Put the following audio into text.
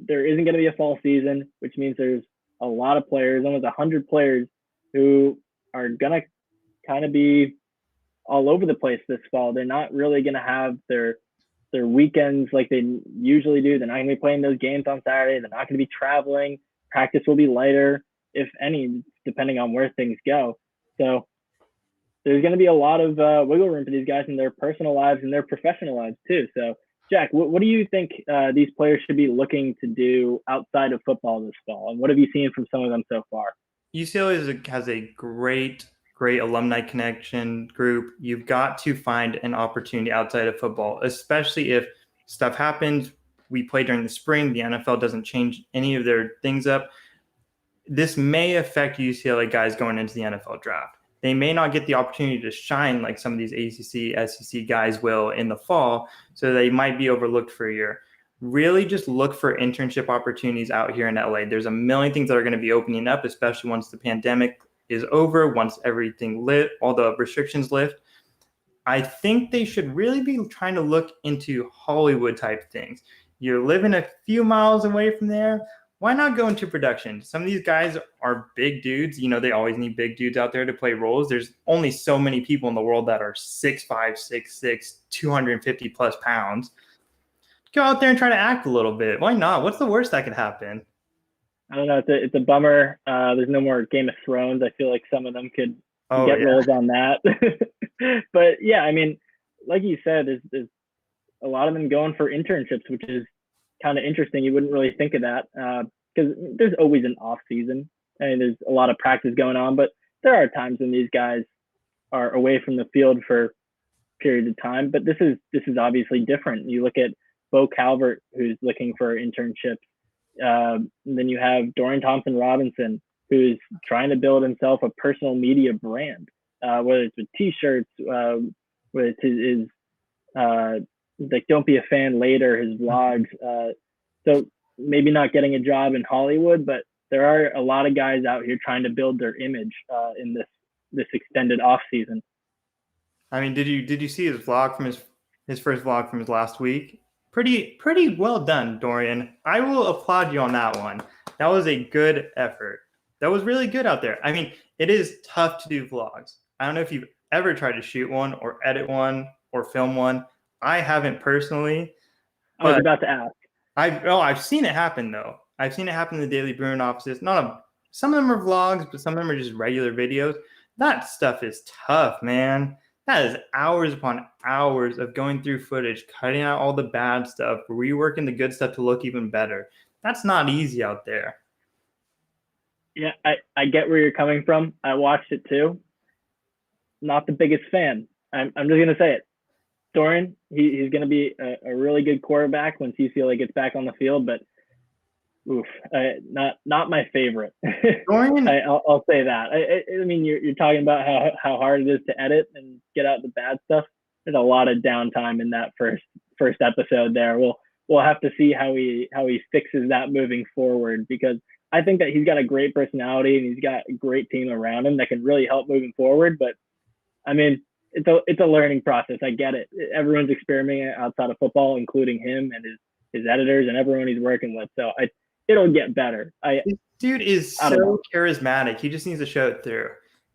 there isn't going to be a fall season, which means there's a lot of players, almost 100 players, who are going to kind of be all over the place this fall. They're not really going to have their weekends like they usually do. They're not going to be playing those games on Saturday. They're not going to be traveling. Practice will be lighter, if any, depending on where things go. So there's going to be a lot of wiggle room for these guys in their personal lives and their professional lives too. So, Jack, what do you think these players should be looking to do outside of football this fall? And what have you seen from some of them so far? UCLA has a great alumni connection group. You've got to find an opportunity outside of football, especially if stuff happens. We play during the spring. The NFL doesn't change any of their things up. This may affect UCLA guys going into the NFL draft. They may not get the opportunity to shine like some of these ACC, SEC guys will in the fall, so they might be overlooked for a year. Really just look for internship opportunities out here in LA. There's a million things that are going to be opening up, especially once the pandemic is over, once everything all the restrictions lift. I think they should really be trying to look into Hollywood type things. You're living a few miles away from there. Why not go into production? Some of these guys are big dudes. You know, they always need big dudes out there to play roles. There's only so many people in the world that are 6'5", 6'6", 250 plus pounds. Go out there and try to act a little bit. Why not? What's the worst that could happen? I don't know. It's a bummer. There's no more Game of Thrones. I feel like some of them could get roles on that. But yeah, I mean, like you said, there's a lot of them going for internships, which is kind of interesting. You wouldn't really think of that because there's always an off season. I mean, there's a lot of practice going on, but there are times when these guys are away from the field for periods of time. But this is obviously different. You look at Bo Calvert, who's looking for internships. Then you have Dorian Thompson-Robinson, who's trying to build himself a personal media brand, whether it's with T-shirts, whether it's his like "Don't Be a Fan Later," his vlogs. So maybe not getting a job in Hollywood, but there are a lot of guys out here trying to build their image in this extended off season. I mean, did you see his vlog from his first vlog from his last week? Pretty well done, Dorian. I will applaud you on that one. That was a good effort. That was really good out there. I mean, it is tough to do vlogs. I don't know if you've ever tried to shoot one or edit one or film one. I haven't personally. I was about to ask. I've seen it happen though. I've seen it happen in the Daily Bruin offices. Some of them are vlogs, but some of them are just regular videos. That stuff is tough, man. That is hours upon hours of going through footage, cutting out all the bad stuff, reworking the good stuff to look even better. That's not easy out there. Yeah, I get where you're coming from. I watched it too. Not the biggest fan. I'm just going to say it. Dorian, he's going to be a really good quarterback once UCLA gets back on the field, but not my favorite. Dorian, I'll say that. I mean, you're talking about how hard it is to edit and get out the bad stuff. There's a lot of downtime in that first episode there. We'll have to see how he fixes that moving forward, because I think that he's got a great personality and he's got a great team around him that can really help moving forward. But I mean, it's a learning process. I get it. Everyone's experimenting outside of football, including him and his editors and everyone he's working with. So it'll get better. This dude is so charismatic. He just needs to show it through.